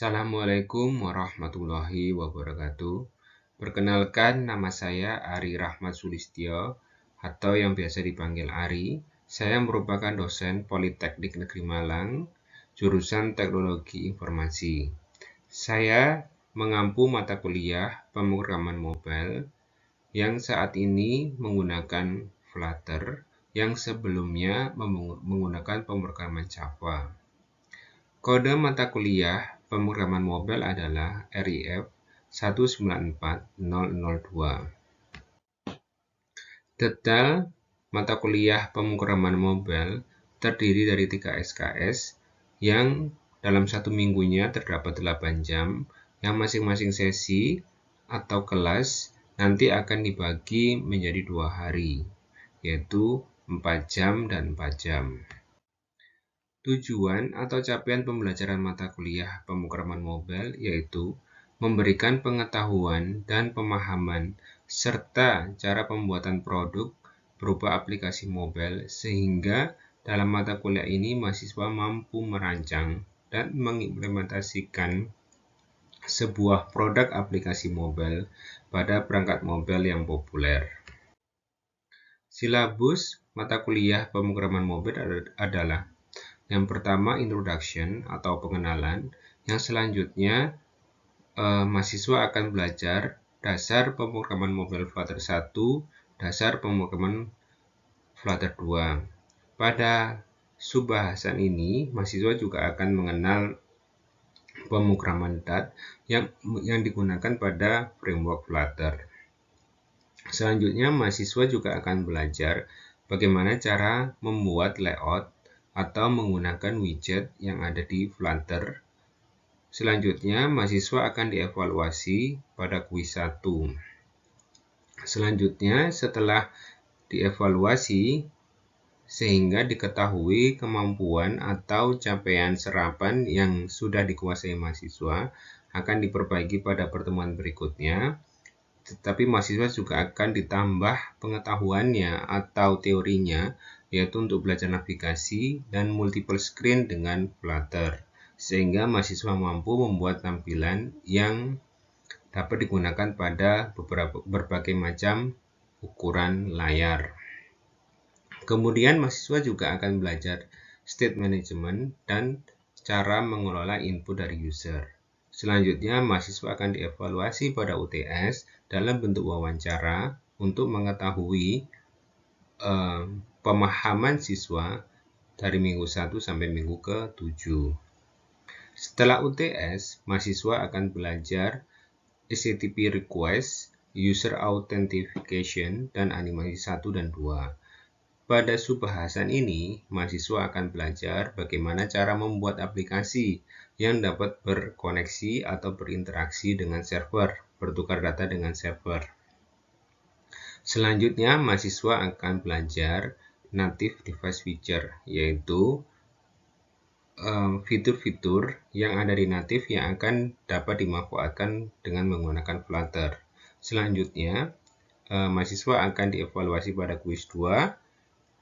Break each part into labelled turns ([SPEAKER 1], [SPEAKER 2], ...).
[SPEAKER 1] Assalamualaikum warahmatullahi wabarakatuh. Perkenalkan, nama saya Ari Rahmat Sulistyo atau yang biasa dipanggil Ari. Saya merupakan dosen Politeknik Negeri Malang, jurusan Teknologi Informasi. Saya mengampu mata kuliah pemrograman mobile yang saat ini menggunakan Flutter, yang sebelumnya menggunakan pemrograman Java. Kode mata kuliah pemrograman mobile adalah RIF 194002. Detail mata kuliah pemrograman mobile terdiri dari 3 SKS yang dalam satu minggunya terdapat 8 jam, yang masing-masing sesi atau kelas nanti akan dibagi menjadi 2 hari, yaitu 4 jam dan 4 jam. Tujuan atau capaian pembelajaran mata kuliah pemrograman mobile yaitu memberikan pengetahuan dan pemahaman serta cara pembuatan produk berupa aplikasi mobile, sehingga dalam mata kuliah ini mahasiswa mampu merancang dan mengimplementasikan sebuah produk aplikasi mobile pada perangkat mobile yang populer. Silabus mata kuliah pemrograman mobile adalah yang pertama introduction atau pengenalan, yang selanjutnya mahasiswa akan belajar dasar pemrograman mobile Flutter 1, dasar pemrograman Flutter 2. Pada subbahasan ini, mahasiswa juga akan mengenal pemrograman Dart yang digunakan pada framework Flutter. Selanjutnya, mahasiswa juga akan belajar bagaimana cara membuat layout atau menggunakan widget yang ada di Flutter. Selanjutnya, mahasiswa akan dievaluasi pada kuis 1. Selanjutnya, setelah dievaluasi sehingga diketahui kemampuan atau capaian serapan yang sudah dikuasai mahasiswa, akan diperbaiki pada pertemuan berikutnya. Tetapi mahasiswa juga akan ditambah pengetahuannya atau teorinya, yaitu untuk belajar navigasi dan multiple screen dengan Flutter, sehingga mahasiswa mampu membuat tampilan yang dapat digunakan pada berbagai macam ukuran layar. Kemudian mahasiswa juga akan belajar state management dan cara mengelola input dari user. Selanjutnya, mahasiswa akan dievaluasi pada UTS dalam bentuk wawancara untuk mengetahui pemahaman siswa dari minggu 1 sampai minggu ke-7. Setelah UTS, mahasiswa akan belajar HTTP request, user authentication, dan animasi 1 dan 2. Pada subbahasan ini, mahasiswa akan belajar bagaimana cara membuat aplikasi yang dapat berkoneksi atau berinteraksi dengan server, bertukar data dengan server. Selanjutnya, mahasiswa akan belajar native device feature, yaitu fitur-fitur yang ada di native yang akan dapat dimanfaatkan dengan menggunakan Flutter. Selanjutnya, mahasiswa akan dievaluasi pada kuis 2.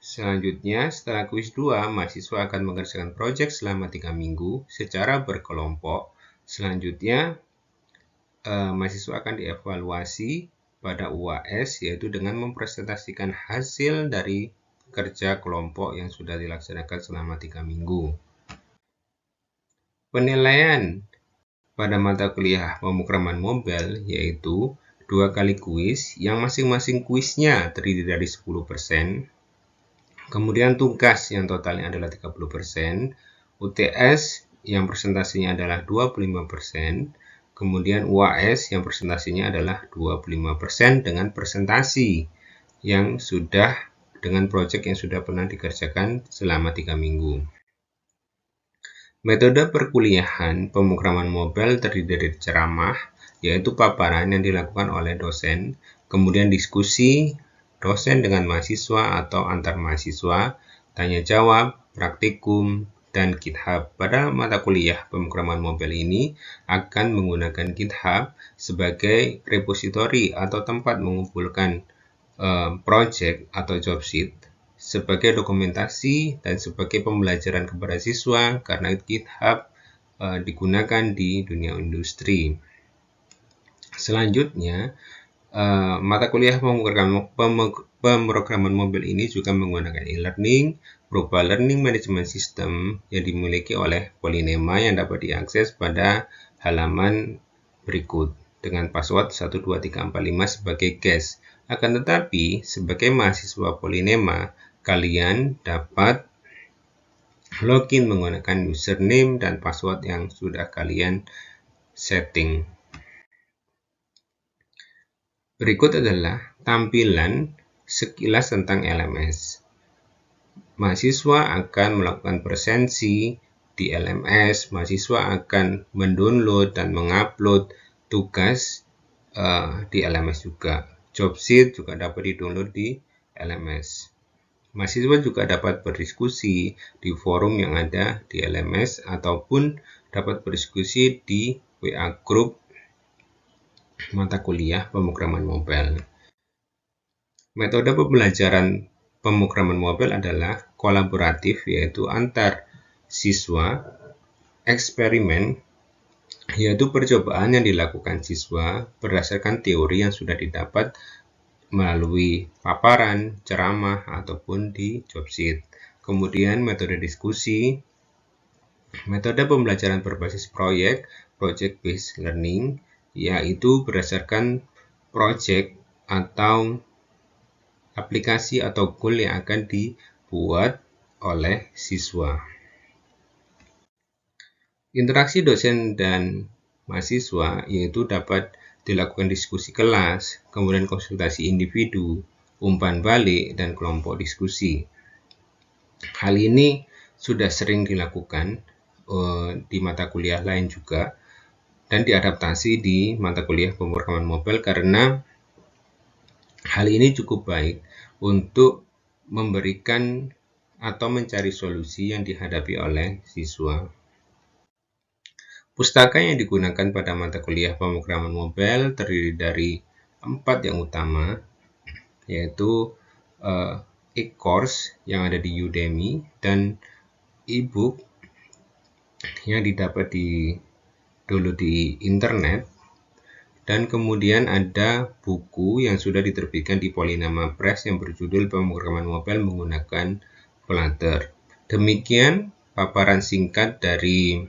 [SPEAKER 1] Selanjutnya, setelah kuis 2, mahasiswa akan mengerjakan proyek selama 3 minggu secara berkelompok. Selanjutnya, mahasiswa akan dievaluasi pada UAS, yaitu dengan mempresentasikan hasil dari kerja kelompok yang sudah dilaksanakan selama 3 minggu. Penilaian pada mata kuliah pemrograman mobile yaitu 2 kali kuis, yang masing-masing kuisnya terdiri dari 10%. Kemudian tugas yang totalnya adalah 30%, UTS yang presentasinya adalah 25%, kemudian UAS yang presentasinya adalah 25% dengan presentasi yang sudah dengan proyek yang sudah pernah dikerjakan selama 3 minggu. Metode perkuliahan pemrograman mobile terdiri dari ceramah, yaitu paparan yang dilakukan oleh dosen, kemudian diskusi dosen dengan mahasiswa atau antar mahasiswa, tanya jawab, praktikum, dan GitHub. Pada mata kuliah pemrograman mobile ini akan menggunakan GitHub sebagai repositori atau tempat mengumpulkan project atau job sheet, sebagai dokumentasi dan sebagai pembelajaran kepada siswa, karena GitHub digunakan di dunia industri. Selanjutnya, mata kuliah pemrograman mobil ini juga menggunakan e-learning berupa learning management system yang dimiliki oleh Polinema yang dapat diakses pada halaman berikut dengan password 12345 sebagai guest. Akan tetapi, sebagai mahasiswa Polinema, kalian dapat login menggunakan username dan password yang sudah kalian setting. Berikut adalah tampilan sekilas tentang LMS. Mahasiswa akan melakukan presensi di LMS, mahasiswa akan mendownload dan mengupload tugas di LMS juga. Job sheet juga dapat didownload di LMS. Mahasiswa juga dapat berdiskusi di forum yang ada di LMS ataupun dapat berdiskusi di WA Group mata kuliah pemrograman mobil. Metode pembelajaran pemrograman mobil adalah kolaboratif, yaitu antar siswa, eksperimen, yaitu percobaan yang dilakukan siswa berdasarkan teori yang sudah didapat melalui paparan, ceramah, ataupun di job sheet. Kemudian metode diskusi, metode pembelajaran berbasis proyek, project based learning, yaitu berdasarkan project atau aplikasi atau goal yang akan dibuat oleh siswa. Interaksi dosen dan mahasiswa yaitu dapat dilakukan diskusi kelas, kemudian konsultasi individu, umpan balik, dan kelompok diskusi. Hal ini sudah sering dilakukan di mata kuliah lain juga dan diadaptasi di mata kuliah pemrograman mobil karena hal ini cukup baik untuk memberikan atau mencari solusi yang dihadapi oleh siswa. Pustaka yang digunakan pada mata kuliah pemrograman mobil terdiri dari 4 yang utama, yaitu e-course yang ada di Udemy dan e-book yang didapat dulu di internet, dan kemudian ada buku yang sudah diterbitkan di Polinema Press yang berjudul Pemrograman Mobil Menggunakan Flutter. Demikian paparan singkat dari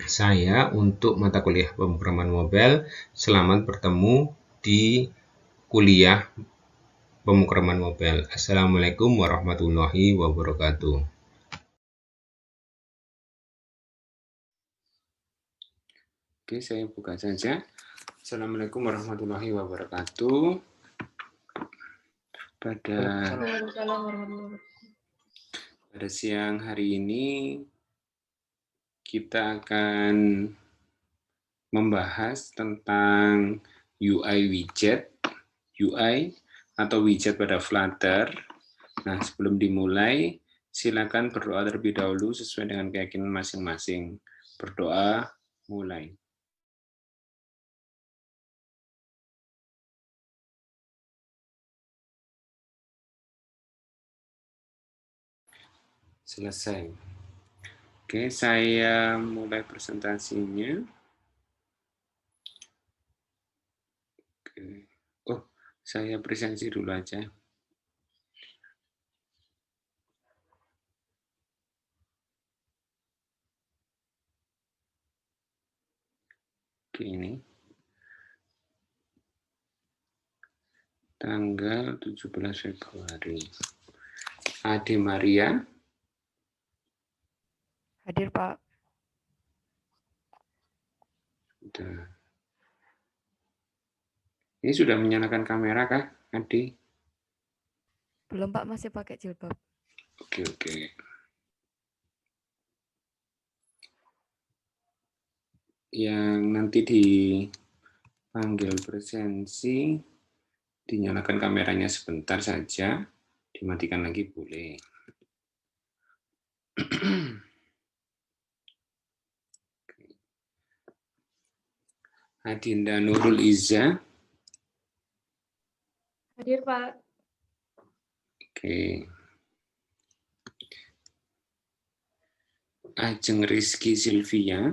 [SPEAKER 1] saya untuk mata kuliah pemrograman mobil. Selamat bertemu di kuliah pemrograman mobil. Assalamualaikum warahmatullahi wabarakatuh. Oke, saya buka saja. Assalamualaikum warahmatullahi wabarakatuh. Pada siang hari ini kita akan membahas tentang UI widget, UI atau widget pada Flutter. Nah, sebelum dimulai, silakan berdoa terlebih dahulu sesuai dengan keyakinan masing-masing. Berdoa, mulai. Selesai. Oke, saya mulai presentasinya. Oke. Oh, saya presentasi dulu aja. Oke, ini. Tanggal 17 Februari. Ade Maria.
[SPEAKER 2] Hadir, Pak.
[SPEAKER 1] Sudah. Ini sudah menyalakan kamera kah, Ade?
[SPEAKER 2] Belum, Pak, masih pakai jilbab.
[SPEAKER 1] Oke. Yang nanti dipanggil presensi, dinyalakan kameranya sebentar saja, dimatikan lagi boleh. Adinda Nurul Iza.
[SPEAKER 3] Hadir, Pak.
[SPEAKER 1] Oke.
[SPEAKER 3] Ajeng Rizky Silvia.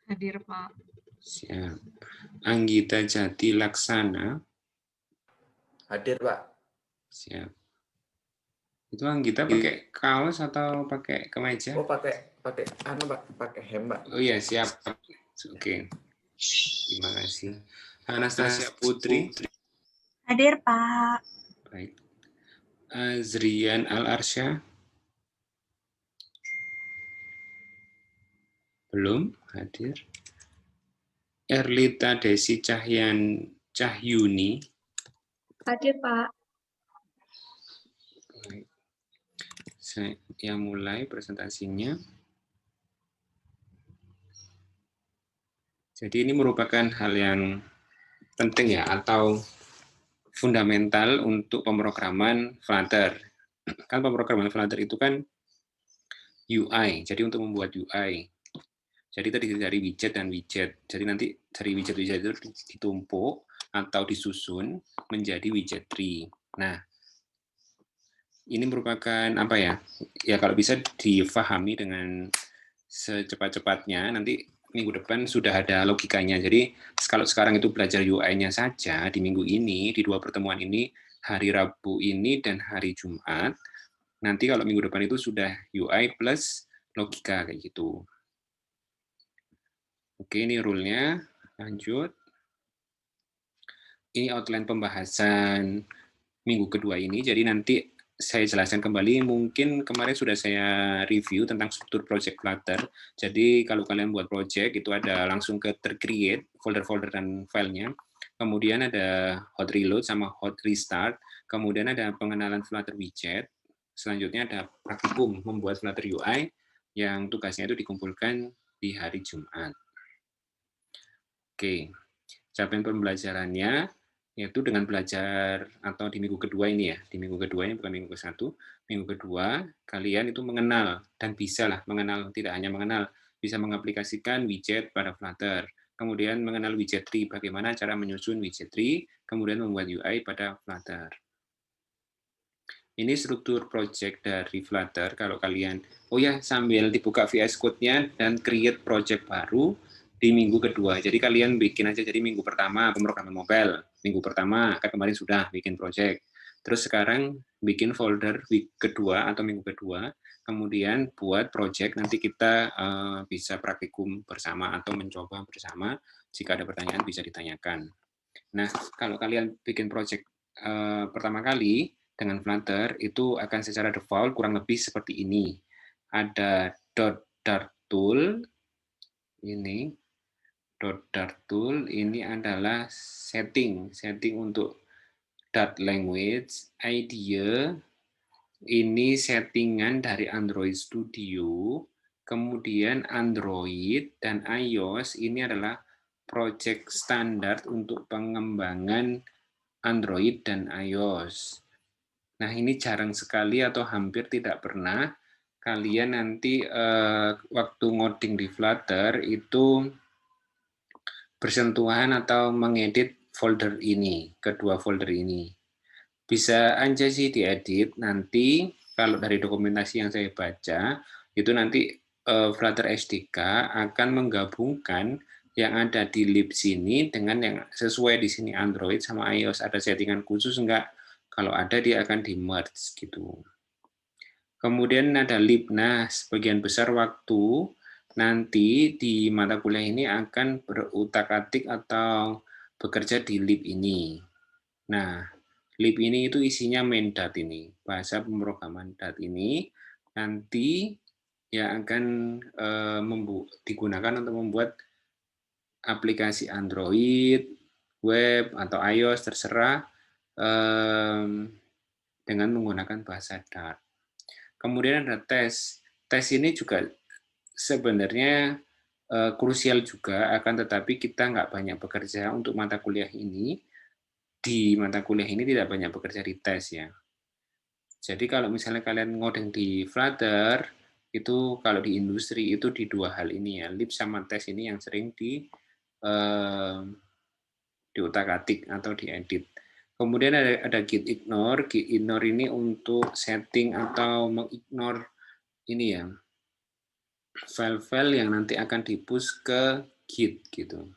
[SPEAKER 4] Hadir, Pak.
[SPEAKER 3] Siap. Anggita Jati Laksana.
[SPEAKER 5] Hadir, Pak.
[SPEAKER 3] Siap. Itu Anggita pakai kaos atau pakai kemeja?
[SPEAKER 5] Oh, pakai Pak. Pakai hem, Pak.
[SPEAKER 3] Oh iya, siap. Oke. Terima kasih. Anastasia Putri.
[SPEAKER 6] Hadir, Pak.
[SPEAKER 3] Baik. Azrian Al-Arsya. Belum hadir. Erlita Desi Cahyuni.
[SPEAKER 6] Hadir, Pak.
[SPEAKER 3] Baik. Saya mulai presentasinya. Jadi ini merupakan hal yang penting ya, atau fundamental untuk pemrograman Flutter. Kan pemrograman Flutter itu kan UI, jadi untuk membuat UI. Jadi terdiri dari widget dan widget. Jadi nanti dari widget-widget itu ditumpuk atau disusun menjadi widget tree. Nah, ini merupakan apa ya? Ya kalau bisa difahami dengan secepat-cepatnya, nanti minggu depan sudah ada logikanya. Jadi kalau sekarang itu belajar UI-nya saja di minggu ini, di 2 pertemuan ini, hari Rabu ini dan hari Jumat, nanti kalau minggu depan itu sudah UI plus logika kayak gitu. Oke, ini rule-nya. Lanjut. Ini outline pembahasan minggu kedua ini. Jadi nanti saya jelaskan kembali. Mungkin kemarin sudah saya review tentang struktur project Flutter. Jadi kalau kalian buat project, itu ada langsung ke create, folder-folder dan filenya. Kemudian ada hot reload sama hot restart. Kemudian ada pengenalan Flutter widget. Selanjutnya ada praktikum membuat Flutter UI yang tugasnya itu dikumpulkan di hari Jumat. Oke, capaian pembelajarannya yaitu dengan belajar atau di minggu kedua ini ya, di minggu kedua ini bukan minggu ke-1, minggu kedua kalian itu mengenal dan bisa lah mengenal, tidak hanya mengenal, bisa mengaplikasikan widget pada Flutter, kemudian mengenal widget tree, bagaimana cara menyusun widget tree, kemudian membuat UI pada Flutter. Ini struktur project dari Flutter, kalau kalian, oh ya sambil dibuka VS Code-nya dan create project baru, di minggu kedua. Jadi kalian bikin aja, jadi minggu pertama pemrograman mobile, minggu pertama kan kemarin sudah bikin project. Terus sekarang bikin folder week kedua atau minggu kedua, kemudian buat project, nanti kita bisa praktikum bersama atau mencoba bersama, jika ada pertanyaan bisa ditanyakan. Nah, kalau kalian bikin project pertama kali dengan Flutter, itu akan secara default kurang lebih seperti ini. Ada .dart tool, ini, .dart tool ini adalah setting untuk Dart language, idea, ini settingan dari Android Studio, kemudian Android dan iOS ini adalah project standar untuk pengembangan Android dan iOS. Nah ini jarang sekali atau hampir tidak pernah kalian nanti waktu ngoding di Flutter itu bersentuhan atau mengedit folder ini, kedua folder ini. Bisa aja sih diedit, nanti kalau dari dokumentasi yang saya baca, itu nanti Flutter SDK akan menggabungkan yang ada di lib sini dengan yang sesuai di sini Android sama iOS. Ada settingan khusus enggak? Kalau ada dia akan di-merge gitu. Kemudian ada lib. Nah, sebagian besar waktu nanti di mata kuliah ini akan berutak-atik atau bekerja di lib ini. Nah, lib ini itu isinya main .dat ini, bahasa pemrograman .dat ini nanti yang akan digunakan untuk membuat aplikasi Android, web, atau iOS, terserah, dengan menggunakan bahasa Dart. Kemudian ada tes. Tes ini juga sebenarnya krusial juga, akan tetapi kita nggak banyak bekerja untuk mata kuliah ini. Di mata kuliah ini tidak banyak bekerja di tes ya. Jadi kalau misalnya kalian ngoding di Flutter, itu kalau di industri itu di dua hal ini ya, lib sama tes ini yang sering diutak-atik atau diedit. Kemudian ada git ignore. Git ignore ini untuk setting atau mengignore ini ya, file-file yang nanti akan di-push ke Git gitu.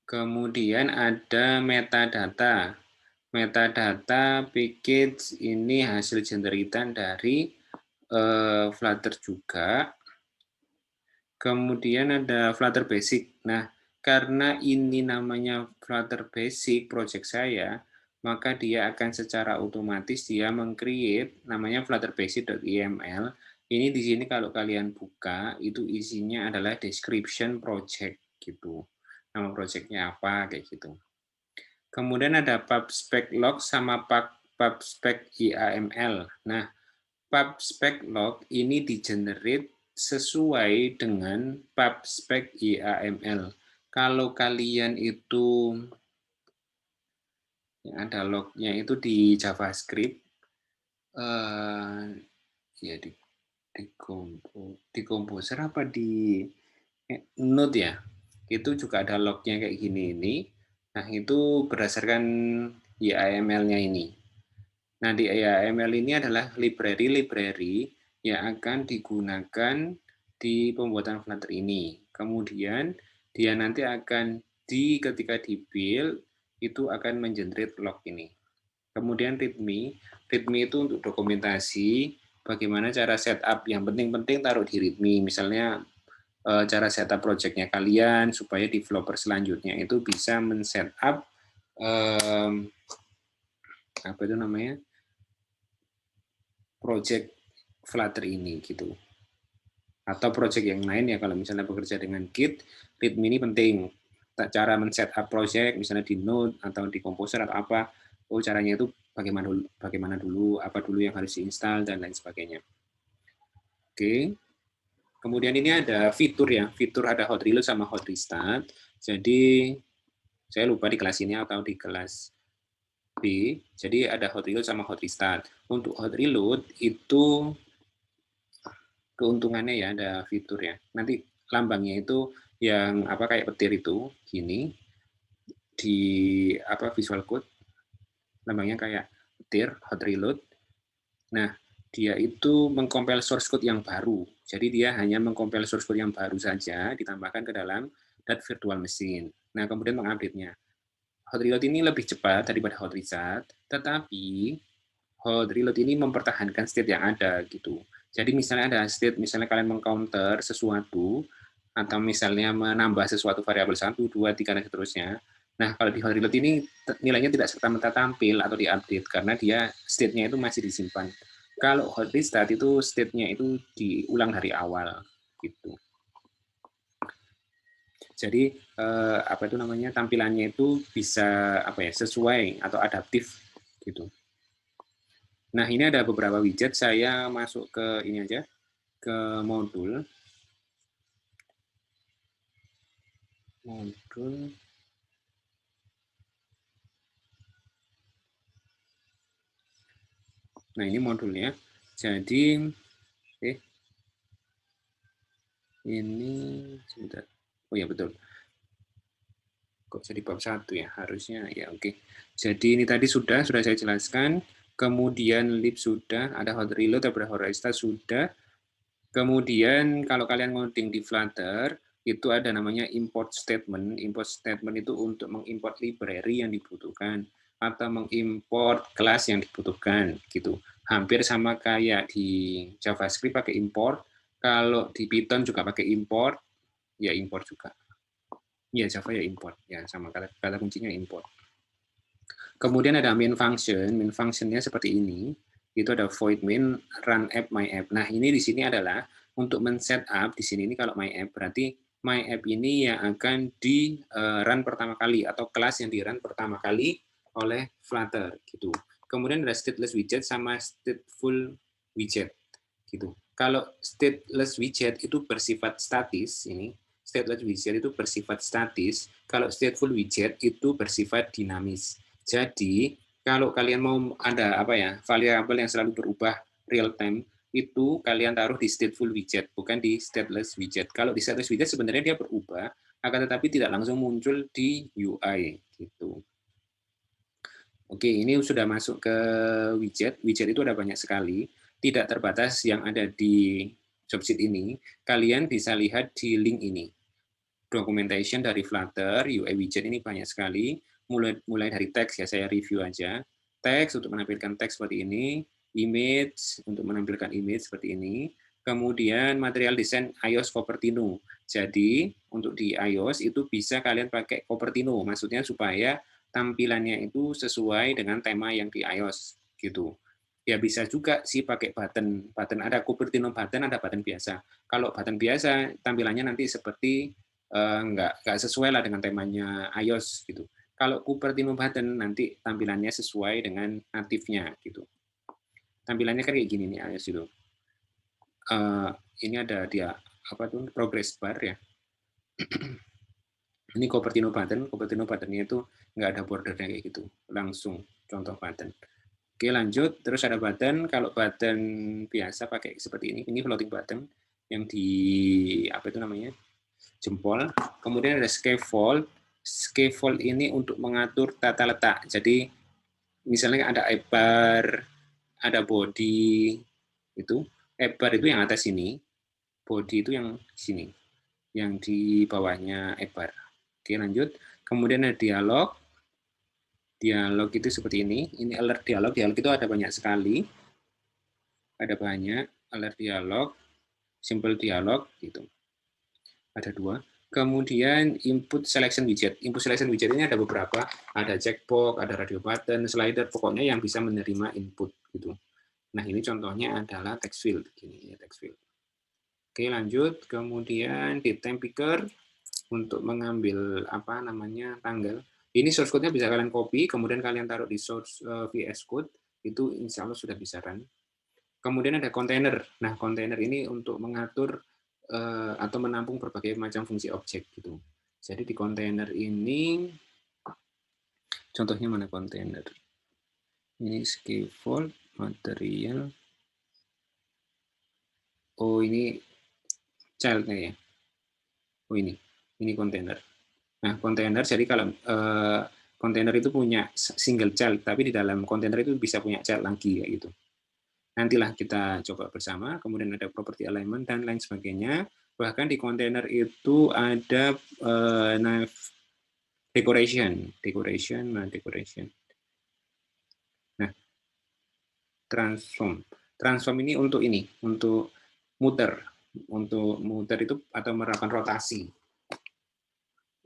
[SPEAKER 3] Kemudian ada metadata. Metadata package ini hasil generatan dari Flutter juga. Kemudian ada Flutter Basic. Nah, karena ini namanya Flutter Basic project saya, maka dia akan secara otomatis dia meng-create namanya flutterbasic.yml. Ini di sini kalau kalian buka, itu isinya adalah description project gitu. Nama projectnya apa, kayak gitu. Kemudian ada pubspec.log sama pubspec.yml. Nah, pubspec.log ini di-generate sesuai dengan pubspec.yml. Kalau kalian itu ada lognya itu di JavaScript, ya di Composer apa di Node ya, itu juga ada lognya kayak gini ini. Nah itu berdasarkan YAML-nya ini. Nah di YAML ini adalah library-library yang akan digunakan di pembuatan Flutter ini. Kemudian dia nanti akan ketika di build itu akan mengenerate log ini. Kemudian readme itu untuk dokumentasi bagaimana cara setup. Yang penting-penting taruh di readme, misalnya cara setup projectnya kalian supaya developer selanjutnya itu bisa men-setup apa itu namanya project Flutter ini gitu. Atau project yang lain ya, kalau misalnya bekerja dengan Git, readme ini penting. Cara men-setup project misalnya di Node atau di Composer atau apa, caranya itu bagaimana dulu, apa dulu yang harus diinstal dan lain sebagainya. Oke. Kemudian ini ada fitur ya, fitur ada hot reload sama hot restart. Jadi saya lupa di kelas ini atau di kelas B. Jadi ada hot reload sama hot restart. Untuk hot reload itu keuntungannya ya ada fitur ya. Nanti lambangnya itu yang apa kayak petir itu gini di apa Visual Code. Lambangnya kayak petir, hot reload. Nah, dia itu mengcompile source code yang baru. Jadi dia hanya mengcompile source code yang baru saja ditambahkan ke dalam virtual machine. Nah, kemudian mengupdate-nya. Hot reload ini lebih cepat daripada hot restart, tetapi hot reload ini mempertahankan state yang ada gitu. Jadi misalnya ada state, misalnya kalian meng-counter sesuatu, atau misalnya menambah sesuatu variabel 1, 2, 3, dan seterusnya. Nah, kalau di hot reload ini nilainya tidak serta-merta tampil atau diupdate, karena dia state-nya itu masih disimpan. Kalau hot restart itu state-nya itu diulang dari awal gitu. Jadi apa itu namanya tampilannya itu bisa apa ya sesuai atau adaptif gitu. Nah ini ada beberapa widget, saya masuk ke ini aja ke modul. Nah ini modulnya. Jadi ini sebentar. Oh ya betul. Kok jadi bab 1 ya? Harusnya ya oke. Jadi ini tadi sudah saya jelaskan. Kemudian lib sudah, ada hot reload, ada hot restart sudah. Kemudian kalau kalian ngoding di Flutter, itu ada namanya import statement. Import statement itu untuk mengimport library yang dibutuhkan atau mengimport kelas yang dibutuhkan gitu. Hampir sama kayak di JavaScript pakai import, kalau di Python juga pakai import, ya import juga. Ya Java ya import, ya sama kata kuncinya import. Kemudian ada main function, main functionnya seperti ini. Itu ada void main run app my app. Nah ini di sini adalah untuk men-setup di sini ini kalau my app berarti my app ini yang akan di run pertama kali atau kelas yang di run pertama kali oleh Flutter gitu. Kemudian ada stateless widget sama stateful widget gitu. Kalau stateless widget itu bersifat statis ini. Stateless widget itu bersifat statis. Kalau stateful widget itu bersifat dinamis. Jadi kalau kalian mau ada apa ya variabel yang selalu berubah real time itu kalian taruh di stateful widget bukan di stateless widget. Kalau di stateless widget sebenarnya dia berubah akan tetapi tidak langsung muncul di UI gitu. Oke, ini sudah masuk ke widget. Widget itu ada banyak sekali, tidak terbatas yang ada di jobsheet ini, kalian bisa lihat di link ini. Documentation dari Flutter, UI widget ini banyak sekali, mulai dari teks ya, saya review aja. Teks untuk menampilkan teks seperti ini, image untuk menampilkan image seperti ini, kemudian material desain iOS Cupertino. Jadi untuk di iOS itu bisa kalian pakai Cupertino, maksudnya supaya tampilannya itu sesuai dengan tema yang di iOS gitu. Ya bisa juga sih pakai button ada Cupertino button, ada button biasa. Kalau button biasa tampilannya nanti seperti nggak sesuai lah dengan temanya iOS gitu. Kalau Cupertino button nanti tampilannya sesuai dengan natifnya gitu. Tampilannya kan kayak gini nih iOS itu. Ini ada dia apa tuh progress bar ya. Ini Cupertino buttonnya itu nggak ada bordernya kayak gitu. Langsung contoh button. Oke lanjut, terus ada button. Kalau button biasa pakai seperti ini floating button yang di apa itu namanya? Jempol. Kemudian ada scaffold. Scaffold ini untuk mengatur tata letak. Jadi misalnya ada ebar, ada body itu. Ebar itu yang atas sini, body itu yang sini, yang di bawahnya ebar. Oke lanjut. Kemudian ada dialog. Dialog itu seperti ini. Ini alert dialog. Dialog itu ada banyak sekali. Ada banyak alert dialog, simple dialog gitu. Ada 2. Kemudian input selection widget. Input selection widget ini ada beberapa, ada checkbox, ada radio button, slider, pokoknya yang bisa menerima input gitu. Nah, ini contohnya adalah text field gini ya, text field. Oke, lanjut. Kemudian di time picker untuk mengambil apa namanya tanggal. Ini source code-nya bisa kalian copy, kemudian kalian taruh di source VS Code, itu insya Allah sudah bisa run. Kemudian ada container. Nah, container ini untuk mengatur atau menampung berbagai macam fungsi objek gitu. Jadi di kontainer ini contohnya mana kontainer? Ini scaffold, material. Oh, ini child-nya ya. Oh, ini kontainer. Nah, kontainer jadi kalau kontainer itu punya single child, tapi di dalam kontainer itu bisa punya child lagi kayak gitu. Nantilah kita coba bersama, kemudian ada property alignment dan lain sebagainya. Bahkan di kontainer itu ada decoration. Nah, transform ini untuk muter itu atau melakukan rotasi.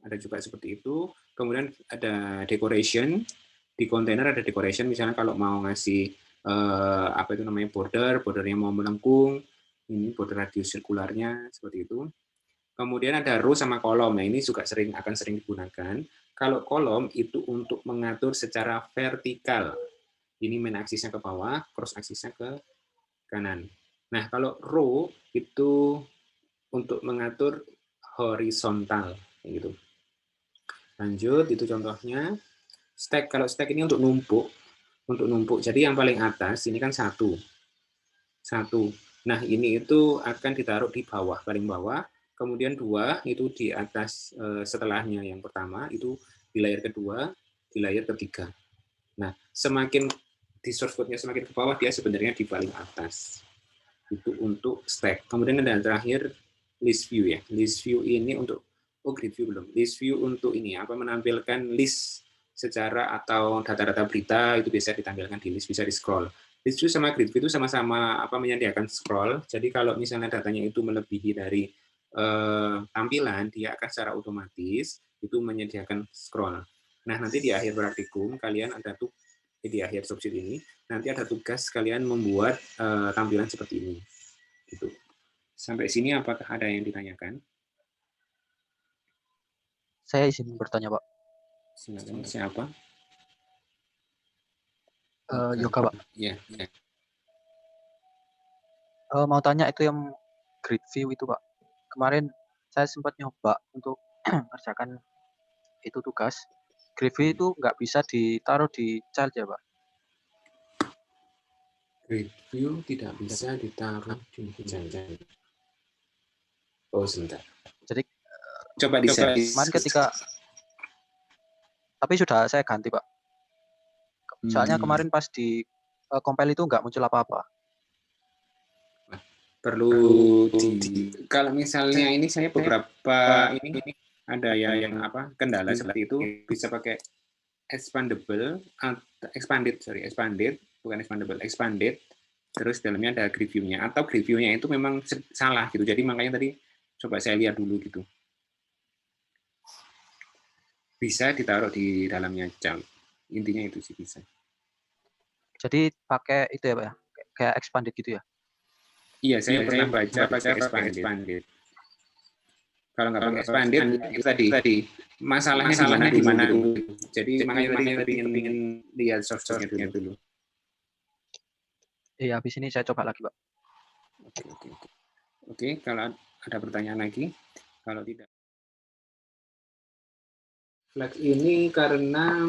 [SPEAKER 3] Ada juga seperti itu. Kemudian ada decoration. Di kontainer ada decoration, misalnya kalau mau ngasih apa itu namanya bordernya mau melengkung, ini border radius sirkularnya seperti itu. Kemudian ada row sama kolom. Nah, ini juga akan sering digunakan. Kalau kolom itu untuk mengatur secara vertikal. Ini main aksisnya ke bawah, cross aksisnya ke kanan. Nah, kalau row itu untuk mengatur horizontal gitu. Lanjut, itu contohnya. Stack, kalau stack ini untuk numpuk. Jadi yang paling atas ini kan satu. Nah, ini itu akan ditaruh di bawah, paling bawah. Kemudian 2 itu di atas setelahnya yang pertama, itu di layer kedua, di layer ketiga. Nah, semakin di source code-nya semakin ke bawah, dia sebenarnya di paling atas. Itu untuk stack. Kemudian ada terakhir list view ya. List view ini untuk grid view belum. List view untuk ini menampilkan list secara atau data-data berita itu bisa ditampilkan di list, bisa di-scroll. List view sama grid view itu sama-sama menyediakan scroll. Jadi kalau misalnya datanya itu melebihi dari tampilan, dia akan secara otomatis itu menyediakan scroll. Nah, nanti di akhir praktikum kalian ada tuh di akhir subsidi ini nanti ada tugas kalian membuat tampilan seperti ini. Gitu. Sampai sini apakah ada yang ditanyakan?
[SPEAKER 7] Saya izin bertanya, Pak.
[SPEAKER 3] Silakan. Siapa?
[SPEAKER 7] Yoga, Pak.
[SPEAKER 3] Ya.
[SPEAKER 7] Mau tanya itu yang grid view itu, Pak. Kemarin saya sempat nyoba untuk mengerjakan itu tugas. Grid view itu nggak bisa ditaruh di child ya, Pak?
[SPEAKER 3] Grid view tidak bisa ditaruh di child. Oh, sebentar.
[SPEAKER 7] Jadi
[SPEAKER 3] coba di
[SPEAKER 7] kemarin ketika tapi sudah saya ganti, Pak. Soalnya kemarin pas di compile itu nggak muncul apa-apa.
[SPEAKER 3] perlu kalau misalnya ini saya beberapa ini ada yang kendala seperti itu bisa pakai expanded terus dalamnya ada grid view-nya atau grid view-nya itu memang salah gitu, jadi makanya tadi coba saya lihat dulu gitu, bisa ditaruh di dalamnya chart, intinya itu sih bisa.
[SPEAKER 7] Jadi pakai itu ya Pak ya, kayak expanded gitu ya?
[SPEAKER 3] Iya, saya pernah baca pakai expanded. Kalau nggak pakai expanded, itu tadi masalahnya di mana dulu. Jadi makanya tadi ingin lihat source-nya dulu.
[SPEAKER 7] Iya, habis ini saya coba lagi Pak.
[SPEAKER 3] Oke, kalau ada pertanyaan lagi, kalau tidak. Flex ini karena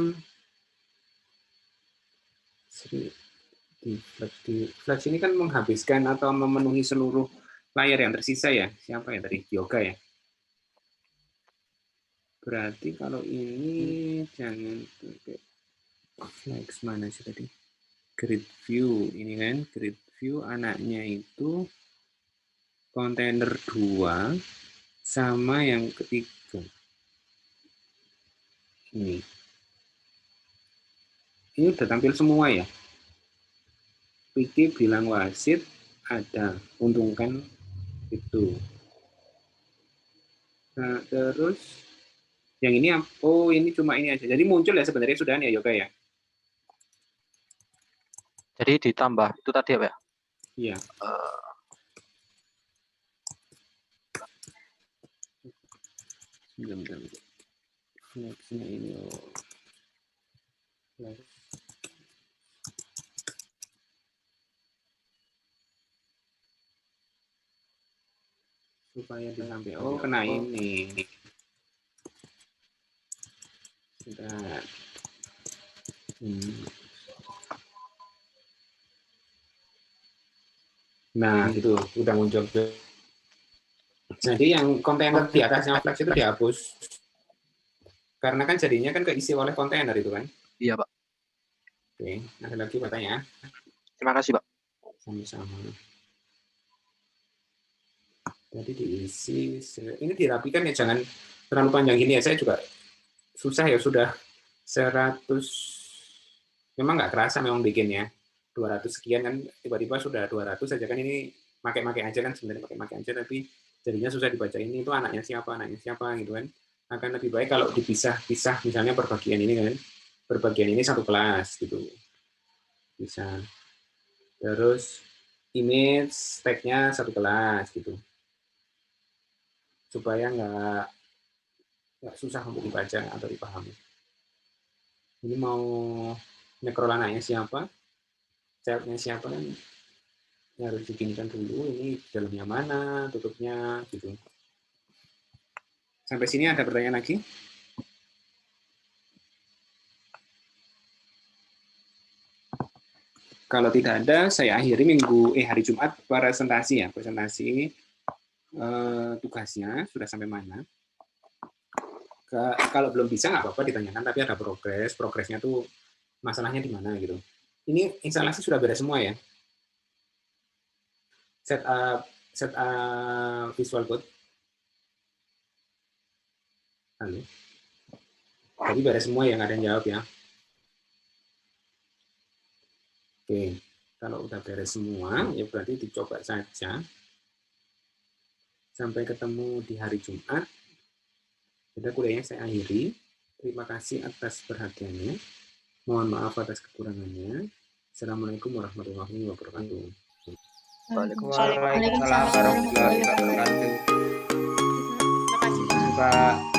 [SPEAKER 3] di Flex ini kan menghabiskan atau memenuhi seluruh layar yang tersisa ya. Siapa ya tadi? Yoga ya. Berarti kalau ini jangan pakai Flex, mana sih tadi? Grid view ini kan, grid view anaknya itu kontainer 2 sama yang ketiga. Ini udah tampil semua ya. Piki bilang wasit ada, untungkan itu. Nah, terus yang ini, oh ini cuma ini aja. Jadi muncul ya sebenarnya sudah ya Yoga ya.
[SPEAKER 7] Jadi ditambah itu tadi apa ya?
[SPEAKER 3] Iya. Bentar. Flex-nya ini. Flex. Supaya disampai. Oh, kena ini. Sudah. Nah, itu udah muncul. Jadi yang kontainer di atasnya Flex itu dihapus. Karena kan jadinya kan keisi oleh kontainer itu kan?
[SPEAKER 7] Iya, Pak.
[SPEAKER 3] Oke, ada lagi pertanyaan?
[SPEAKER 7] Terima kasih, Pak.
[SPEAKER 3] Sama-sama. Jadi diisi, ini dirapikan ya, jangan terlalu panjang gini ya, saya juga susah ya, sudah 100, memang nggak kerasa memang bikinnya, 200 sekian kan, tiba-tiba sudah 200 saja kan, ini pakai aja kan, sebenarnya pakai aja, tapi jadinya susah dibaca ini, itu anaknya siapa gitu kan, akan lebih baik kalau dipisah-pisah, misalnya berbagian ini kan, berbagian ini satu kelas gitu, bisa. Terus image tag-nya satu kelas gitu, supaya nggak susah untuk dibaca atau dipahami. Ini mau scroll anaknya siapa, childnya siapa kan harus diginikan dulu, ini dalamnya mana, tutupnya gitu. Sampai sini ada pertanyaan lagi? Kalau tidak ada, saya akhiri hari Jumat presentasi tugasnya sudah sampai mana. Kalau belum bisa nggak apa-apa ditanyakan, tapi ada progresnya tuh masalahnya di mana gitu. Ini instalasi sudah beres semua ya. Setup Visual Code. Halo. Jadi beres semua ya, nggak ada yang jawab ya. Oke, kalau udah beres semua, ya berarti dicoba saja. Sampai ketemu di hari Jumat. Sudah kuliahnya saya akhiri. Terima kasih atas perhatiannya. Mohon maaf atas kekurangannya. Assalamualaikum warahmatullahi wabarakatuh.
[SPEAKER 5] Waalaikumsalam warahmatullahi wabarakatuh.
[SPEAKER 3] Terima kasih Pak.